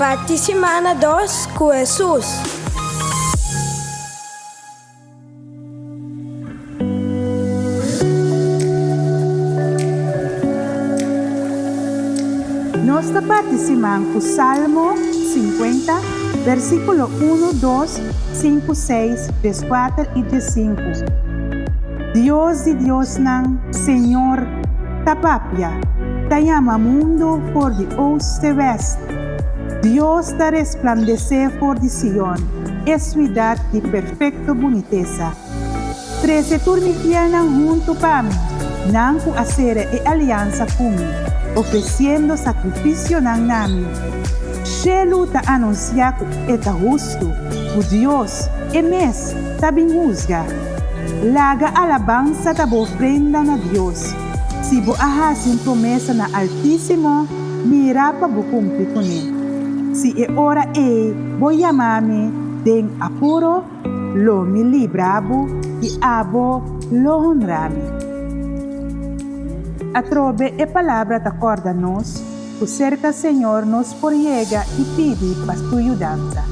Parte Semana 2 com Jesus. Nós participamos com Salmo 50, versículo 1, 2, 5, 6, 14 e 5. Dios de Dios nang Senhor tapapia, tayama mundo por de oeste west. Dios da resplandecer por de Sion, es ciudad de perfecto boniteza. 13 turnifian junto para mí, nang ku hacer e alianza kumi, ofreciendo sacrificio nang nami. Shelu ta anuncia ku eta justo, ku Dios, e mes tabing juzga. Laga alabanza ta ofrenda na Dios. Si bo ahasin promesa na Altísimo, mira pa bo cumpli con él. Si e ora voy llamame den apuro, lo mi librabo y abo lo honrami. Atrobe e palabra t'acorda nos, tu cerca Señor nos porriega y pidi pas tu ayudanza.